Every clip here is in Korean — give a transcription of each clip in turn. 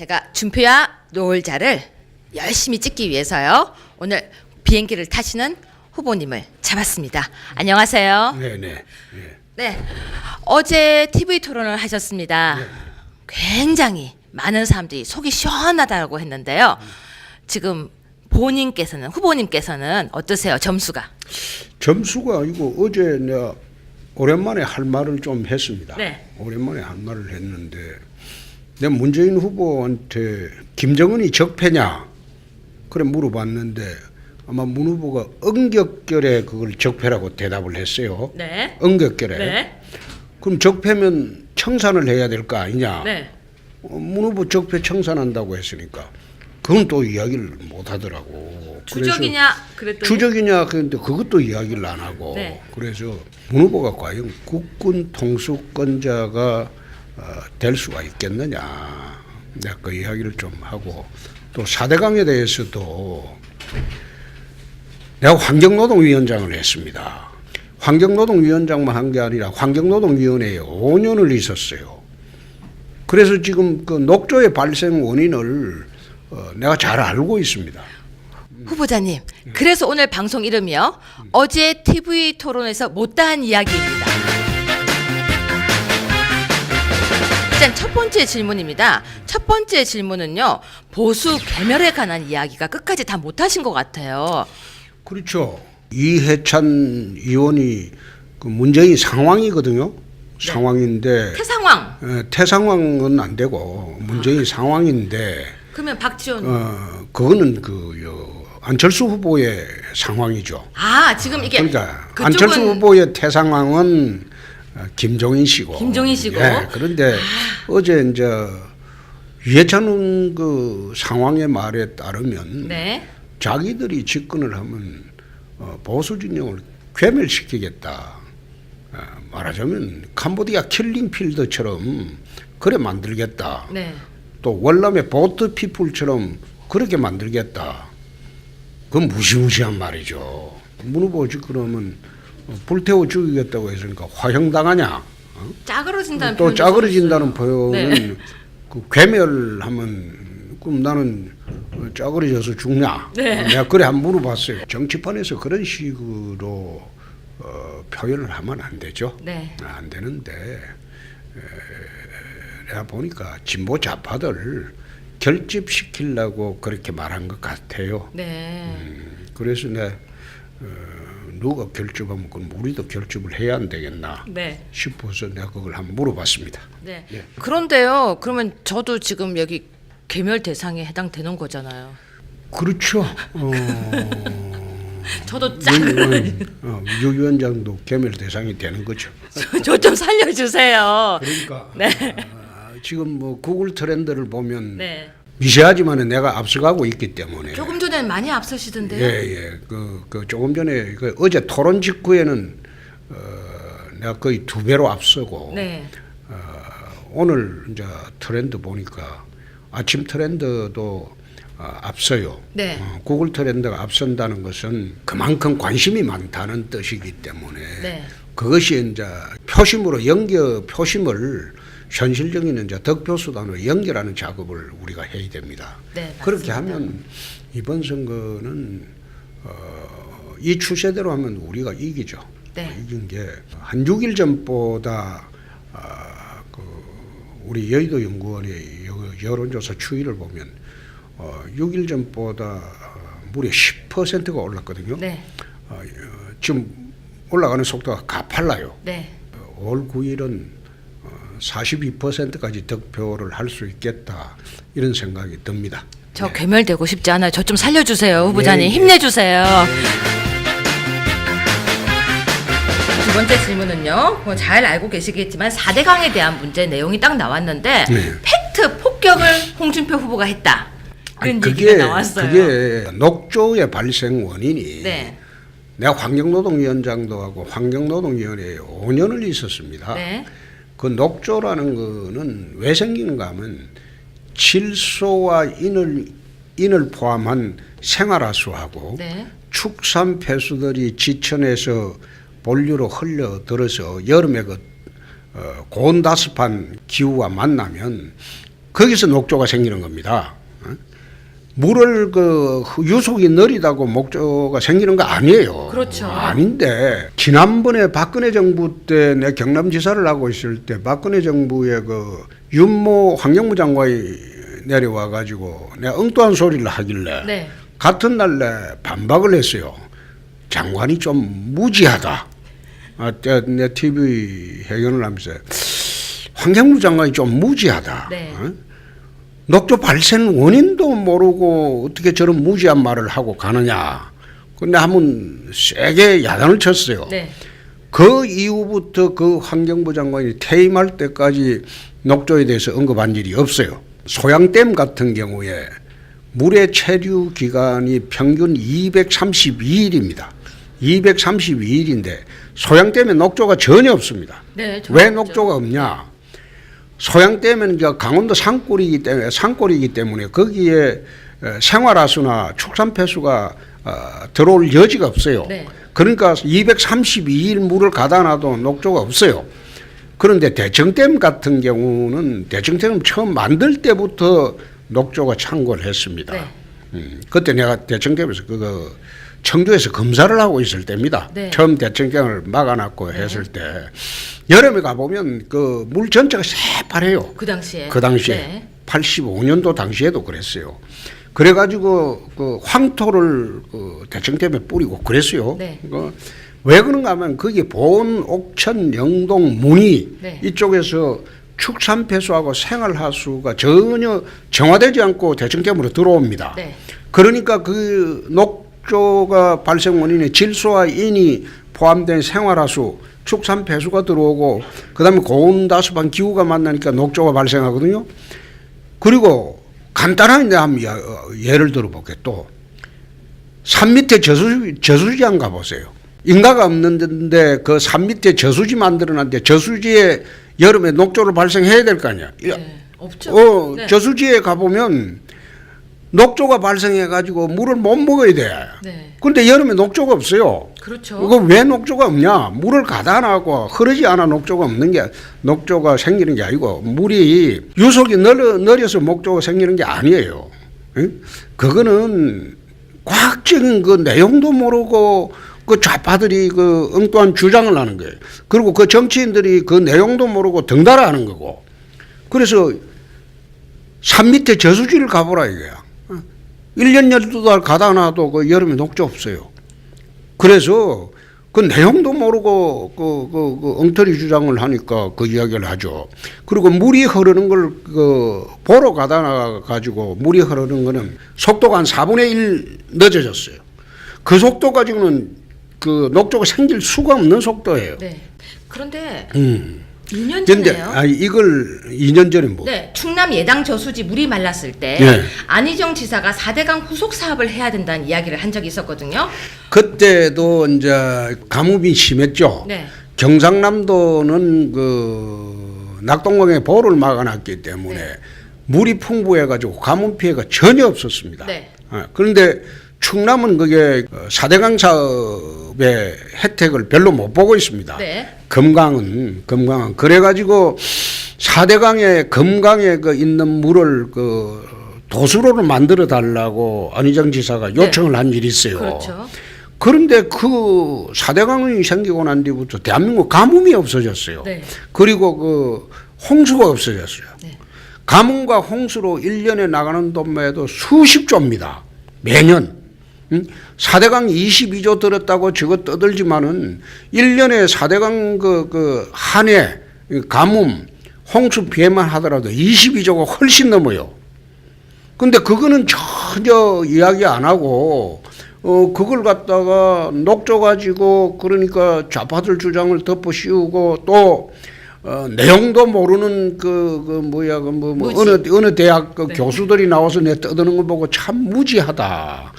제가 준표야 노을자를 열심히 찍기 위해서요. 오늘 비행기를 타시는 후보님을 잡았습니다. 안녕하세요. 네네. 네, 어제 TV 토론을 하셨습니다. 굉장히 많은 사람들이 속이 시원하다고 했는데요. 지금 후보님께서는 어떠세요? 점수가? 점수가 이거 어제 내가 오랜만에 할 말을 좀 했습니다. 네. 오랜만에 할 말을 했는데 내가 문재인 후보한테 김정은이 적폐냐 그래 물어봤는데 아마 문 후보가 엄격결에 그걸 적폐라고 대답을 했어요. 네. 엄격결에. 네. 그럼 적폐면 청산을 해야 될 거 아니냐. 네. 문 후보 적폐 청산한다고 했으니까 그건 또 이야기를 못 하더라고. 주적이냐 그랬더니 주적이냐 그런데 그것도 이야기를 안 하고. 네. 그래서 문 후보가 과연 국군 통수권자가 될 수가 있겠느냐. 내가 그 이야기를 좀 하고 또 4대강에 대해서도 내가 환경노동위원장을 했습니다. 환경노동위원장만 한 게 아니라 환경노동위원회에 5년을 있었어요. 그래서 지금 그 녹조의 발생 원인을 내가 잘 알고 있습니다. 후보자님, 그래서 오늘 방송 이름이요. 어제 TV 토론에서 못다한 이야기입니다. 일단 첫 번째 질문입니다. 첫 번째 질문은요. 보수 괴멸에 관한 이야기가 끝까지 다 못하신 것 같아요. 그렇죠. 이해찬 의원이 그 문재인 상황이거든요. 상황인데 태상황. 태상황은 안 되고 문재인 상황인데 그러면 박지원. 그거는 안철수 후보의 상황이죠. 아, 지금 이게 그러니까 그쪽은 안철수 후보의 태상황은 김종인 씨고. 김종인 씨고. 예, 그런데 어제 이제 이해찬 그 상황의 말에 따르면 네. 자기들이 집권을 하면 보수 진영을 괴멸시키겠다. 말하자면 캄보디아 킬링필드처럼 그래 만들겠다. 네. 또 월남의 보트피플처럼 그렇게 만들겠다. 그건 무시무시한 말이죠. 문 후보 그러면 불태워 죽이겠다고 했으니까 화형당하냐? 짜그러진다는 또 표현도 짜그러진다는 썼어요. 표현은 네. 그 괴멸하면 그럼 나는 짜그러져서 죽냐? 네. 내가 그래 한번 물어봤어요. 정치판에서 그런 식으로 표현을 하면 안 되죠. 네. 안 되는데 내가 보니까 진보 좌파들 결집시키려고 그렇게 말한 것 같아요. 네. 그래서 내가 누가 결집하면 그럼 우리도 결집을 해야 안 되겠나 네. 싶어서 내가 그걸 한번 물어봤습니다. 네. 예. 그런데요. 그러면 저도 지금 여기 괴멸 대상에 해당되는 거잖아요. 그렇죠. 저도 짱. 유 위원장도 개멸 대상이 되는 거죠. 저 좀 살려주세요. 그러니까 네. 지금 뭐 구글 트렌드를 보면 네. 미세하지만 내가 앞서가고 있기 때문에. 조금 전에 많이 앞서시던데요. 예. 그 조금 전에 어제 토론 직후에는 내가 거의 2배로 앞서고. 네. 오늘 이제 트렌드 보니까 아침 트렌드도 앞서요. 네. 구글 트렌드가 앞선다는 것은 그만큼 관심이 많다는 뜻이기 때문에 네. 그것이 이제 표심을 현실적인 이제 득표 수단으로 연결하는 작업을 우리가 해야 됩니다. 네, 그렇게 맞습니다. 하면 이번 선거는 이 추세대로 하면 우리가 이기죠. 네. 이긴 게 한 6일 전보다 우리 여의도 연구원의 여론조사 추이를 보면 6일 전보다 무려 10%가 올랐거든요. 네. 지금 올라가는 속도가 가팔라요. 네. 5월 9일은 42%까지 득표를 할 수 있겠다 이런 생각이 듭니다. 저 괴멸되고 싶지 않아요. 저 좀 살려주세요. 후보자님. 예. 힘내주세요. 두 번째 질문은요. 뭐 잘 알고 계시겠지만 4대강에 대한 문제 내용이 딱 나왔는데 네. 팩트 폭격을 홍준표 후보가 했다. 그런 아니, 얘기가 나왔어요. 그게 녹조의 발생 원인이 네. 내가 환경노동위원장도 하고 환경노동위원회에 5년을 있었습니다. 네. 그 녹조라는 거는 왜 생기는가 하면 질소와 인을 포함한 생활하수하고 네. 축산 폐수들이 지천에서 본류로 흘러들어서 여름에 고온다습한 기후와 만나면 거기서 녹조가 생기는 겁니다. 물을 그 유속이 느리다고 녹조가 생기는 거 아니에요. 그렇죠. 아닌데 지난번에 박근혜 정부 때 내 경남지사를 하고 있을 때 박근혜 정부의 그 윤모 환경부 장관이 내려와 가지고 내가 엉뚱한 소리를 하길래 네. 같은 날에 반박을 했어요. 장관이 좀 무지하다. 내 TV 회견을 하면서 환경부 장관이 좀 무지하다. 네. 녹조 발생 원인도 모르고 어떻게 저런 무지한 말을 하고 가느냐. 근데 한번 세게 야단을 쳤어요. 네. 그 이후부터 그 환경부 장관이 퇴임할 때까지 녹조에 대해서 언급한 일이 없어요. 소양댐 같은 경우에 물의 체류 기간이 평균 232일입니다. 232일인데 소양댐에 녹조가 전혀 없습니다. 네, 왜 녹조가 없냐? 소양댐은 강원도 산골이기 때문에 거기에 생활하수나 축산폐수가 들어올 여지가 없어요. 네. 그러니까 232일 물을 가다 놔도 녹조가 없어요. 그런데 대청댐 같은 경우는 대청댐을 처음 만들 때부터 녹조가 창궐 했습니다. 네. 그때 내가 대청댐에서 청주에서 검사를 하고 있을 때입니다. 네. 처음 대청댐을 막아놨고 했을 때 여름에 가보면 그 물 전체가 새파래요. 그 당시에. 네. 85년도 당시에도 그랬어요. 그래가지고 그 황토를 그 대청댐에 뿌리고 그랬어요. 네. 왜 그런가 하면 거기 보은, 옥천, 영동, 문희 네. 이쪽에서 축산폐수하고 생활하수가 전혀 정화되지 않고 대청댐으로 들어옵니다. 네. 그러니까 그 녹조가 발생 원인에 질소와 인이 포함된 생활하수, 축산폐수가 들어오고 그다음에 고온다습한 기후가 만나니까 녹조가 발생하거든요. 그리고 간단한 예를 들어볼게요. 또 산 밑에 저수지 안 가보세요. 인가가 없는데 그 산 밑에 저수지 만들어놨는데 저수지에 여름에 녹조를 발생해야 될 거 아니야. 네. 없죠. 네. 저수지에 가보면 녹조가 발생해가지고 물을 못 먹어야 돼. 네. 그런데 여름에 녹조가 없어요. 그렇죠. 이거 왜 녹조가 없냐? 물을 가다 놔고 흐르지 않아 녹조가 없는 게 녹조가 생기는 게 아니고 물이 유속이 느려서 녹조가 생기는 게 아니에요. 응? 그거는 과학적인 그 내용도 모르고 그 좌파들이 그 엉뚱한 주장을 하는 거예요. 그리고 그 정치인들이 그 내용도 모르고 덩달아 하는 거고. 그래서 산 밑에 저수지를 가보라 이거야. 1년 12달 가다 놔도 그 여름에 녹조 없어요. 그래서 그 내용도 모르고 그 엉터리 주장을 하니까 그 이야기를 하죠. 그리고 물이 흐르는 걸 그 보러 가다 놔 가지고 물이 흐르는 거는 속도가 한 4분의 1 늦어졌어요. 그 속도 가지고는 그 녹조가 생길 수가 없는 속도예요. 네. 그런데 2년 전에요. 이걸 2년 전에 뭐? 네, 충남 예당 저수지 물이 말랐을 때 네. 안희정 지사가 4대강 후속 사업을 해야 된다는 이야기를 한 적이 있었거든요. 그때도 이제 가뭄이 심했죠. 네. 경상남도는 그 낙동강에 보를 막아놨기 때문에 네. 물이 풍부해가지고 가뭄 피해가 전혀 없었습니다. 네. 그런데 충남은 그게 4대강 사업의 혜택을 별로 못 보고 있습니다. 네. 금강은 그래가지고 4대강에 금강에 그 있는 물을 그 도수로를 만들어 달라고 안희정 지사가 요청을 한 일이 있어요. 그렇죠. 그런데 그 4대강이 생기고 난 뒤부터 대한민국 가뭄이 없어졌어요. 네. 그리고 그 홍수가 없어졌어요. 네. 가뭄과 홍수로 1년에 나가는 돈만 해도 수십조입니다. 매년. 4대강 22조 들었다고 저거 떠들지만은 1년에 4대강 한 해 가뭄, 홍수 피해만 하더라도 22조가 훨씬 넘어요. 근데 그거는 전혀 이야기 안 하고 그걸 갖다가 녹조 가지고 그러니까 좌파들 주장을 덮어 씌우고 또 내용도 모르는 어느 대학 네. 교수들이 나와서 내 떠드는 걸 보고 참 무지하다.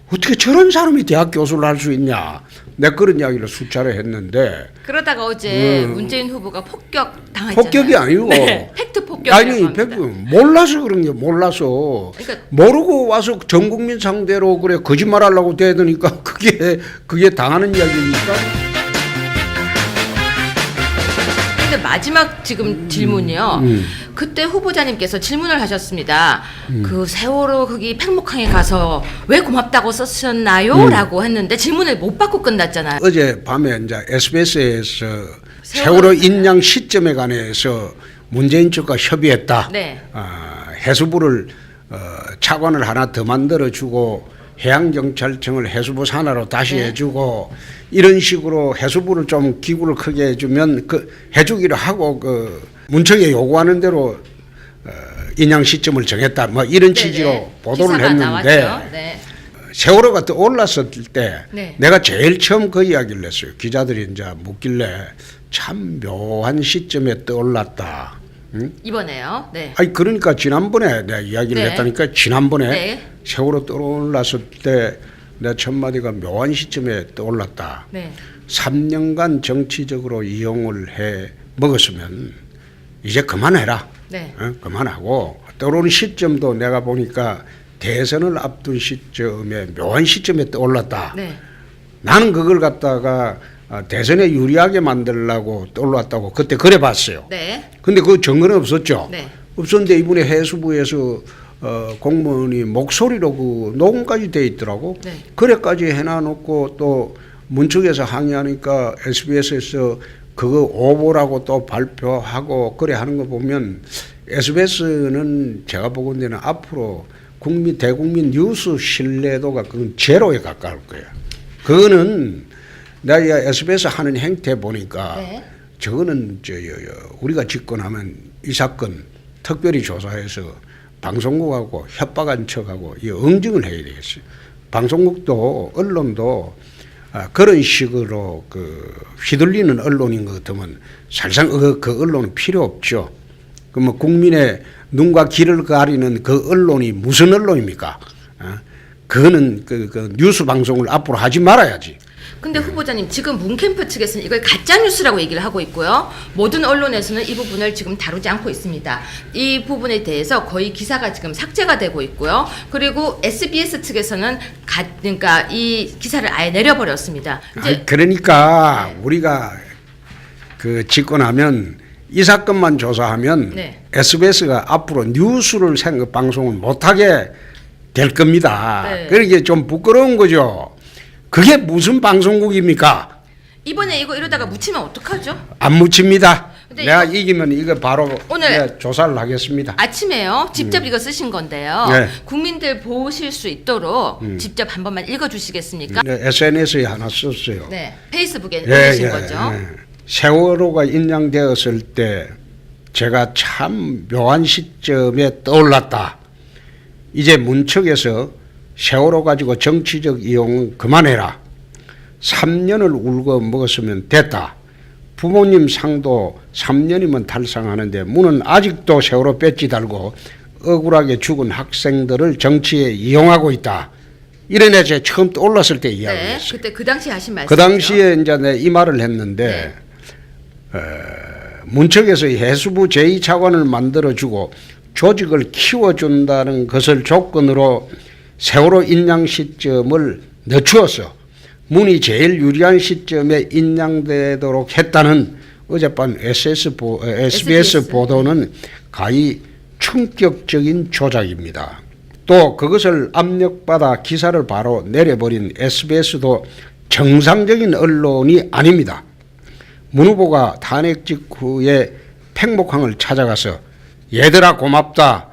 어떻게 저런 사람이 대학 교수를 할 수 있냐. 내 그런 이야기를 수차례 했는데. 그러다가 어제 문재인 후보가 폭격 당했잖아요. 폭격이 아니고. 네, 팩트 폭격이라고 합니다. 몰라서 그런 게 몰라서. 그러니까 모르고 와서 전 국민 상대로 그래 거짓말하려고 대드니까 그게 당하는 이야기입니까? 그런데 마지막 지금 질문이요. 그때 후보자님께서 질문을 하셨습니다. 그 세월호 거기 팽목항에 가서 왜 고맙다고 썼었나요? 라고 했는데 질문을 못 받고 끝났잖아요. 어제 밤에 이제 SBS에서 세월호 인양 시점에 관해서 문재인 측과 협의했다. 네. 해수부를 차관을 하나 더 만들어주고 해양경찰청을 해수부 산하로 다시 네. 해주고 이런 식으로 해수부를 좀 기구를 크게 해주면 해주기로 하고 문청에 요구하는 대로 인양 시점을 정했다. 뭐 이런 취지로 보도를 했는데 네. 세월호가 또 올랐을 때 네. 내가 제일 처음 그 이야기를 했어요. 기자들이 이제 묻길래 참 묘한 시점에 떠올랐다. 응? 이번에요. 네. 아니 그러니까 지난번에 내가 이야기를 네. 했다니까 지난번에 네. 세월호 떠올랐을 때 내 첫 마디가 묘한 시점에 떠올랐다. 네. 3년간 정치적으로 이용을 해 먹었으면 이제 그만해라. 네. 그만하고 떠오르는 시점도 내가 보니까 대선을 앞둔 시점에 묘한 시점에 떠올랐다. 네. 나는 그걸 갖다가 대선에 유리하게 만들려고 떠올랐다고 그때 그래 봤어요. 네. 근데 그 증거는 없었죠. 네. 없었는데 이번에 해수부에서 공무원이 목소리로 그 녹음까지 돼 있더라고. 네. 그래까지 해놔놓고 또 문측에서 항의하니까 SBS에서 그거 오보라고 또 발표하고 그래 하는 거 보면 SBS는 제가 보건대는 앞으로 대국민 뉴스 신뢰도가 그건 제로에 가까울 거예요. 그거는 내가 SBS 하는 행태 보니까 네. 저거는 우리가 집권하면 이 사건 특별히 조사해서 방송국하고 협박한 척하고 이 응징을 해야 되겠어요. 방송국도 언론도 그런 식으로 휘둘리는 언론인 것 같으면 사실상 그 언론은 필요 없죠. 그러면 국민의 눈과 귀를 가리는 그 언론이 무슨 언론입니까? 그거는 그 뉴스 방송을 앞으로 하지 말아야지. 근데 후보자님 지금 문캠프 측에서는 이걸 가짜 뉴스라고 얘기를 하고 있고요. 모든 언론에서는 이 부분을 지금 다루지 않고 있습니다. 이 부분에 대해서 거의 기사가 지금 삭제가 되고 있고요. 그리고 SBS 측에서는 그러니까 이 기사를 아예 내려버렸습니다. 이제 그러니까 우리가 그 집권하면 이 사건만 조사하면 네. SBS가 앞으로 뉴스를 방송을 못하게 될 겁니다. 네. 그러게 좀 부끄러운 거죠. 그게 무슨 방송국입니까? 이번에 이러다가 묻히면 어떡하죠? 안 묻힙니다. 근데 내가 이기면 이거 바로 오늘 내가 조사를 하겠습니다. 아침에요. 직접 이거 쓰신 건데요. 네. 국민들 보실 수 있도록 직접 한 번만 읽어주시겠습니까? 네, SNS에 하나 썼어요. 네. 페이스북에 예, 올리신 예, 거죠. 예. 세월호가 인양되었을 때 제가 참 묘한 시점에 떠올랐다. 이제 문측에서 세월호 가지고 정치적 이용은 그만해라. 3년을 울고 먹었으면 됐다. 부모님 상도 3년이면 달성하는데 문은 아직도 세월호 배지 달고 억울하게 죽은 학생들을 정치에 이용하고 있다. 이런 제 처음 떠올랐을 때 네. 이야기했어요. 그때 그 당시 하신 말씀. 그 당시에 이제 내 이 말을 했는데 문측에서 해수부 제2차관을 만들어주고 조직을 키워준다는 것을 조건으로 세월호 인양 시점을 늦추어서 문이 제일 유리한 시점에 인양되도록 했다는 어젯밤 SBS 보도는 가히 충격적인 조작입니다. 또 그것을 압력받아 기사를 바로 내려버린 SBS도 정상적인 언론이 아닙니다. 문 후보가 탄핵 직후에 팽목항을 찾아가서 얘들아 고맙다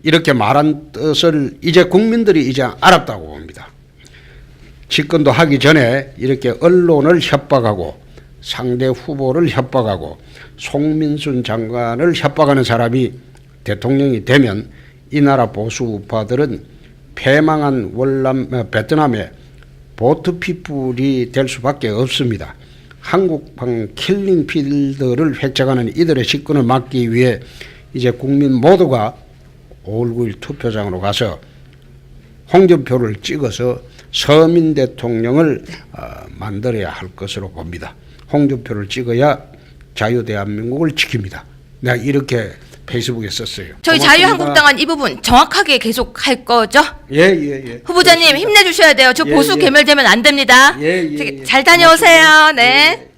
이렇게 말한 뜻을 이제 국민들이 이제 알았다고 봅니다. 집권도 하기 전에 이렇게 언론을 협박하고 상대 후보를 협박하고 송민순 장관을 협박하는 사람이 대통령이 되면 이 나라 보수 우파들은 패망한 베트남의 보트피플이 될 수밖에 없습니다. 한국판 킬링필드를 획책하는 이들의 집권을 막기 위해 이제 국민 모두가 5월 9일 투표장으로 가서 홍준표를 찍어서 서민 대통령을 만들어야 할 것으로 봅니다. 홍준표를 찍어야 자유대한민국을 지킵니다. 내가 이렇게 페이스북에 썼어요. 저희 고맙습니다. 자유한국당은 이 부분 정확하게 계속 할 거죠? 예. 후보자님 힘내주셔야 돼요. 저 예, 보수 예. 개멸되면 안 됩니다. 예. 잘 다녀오세요. 네. 예.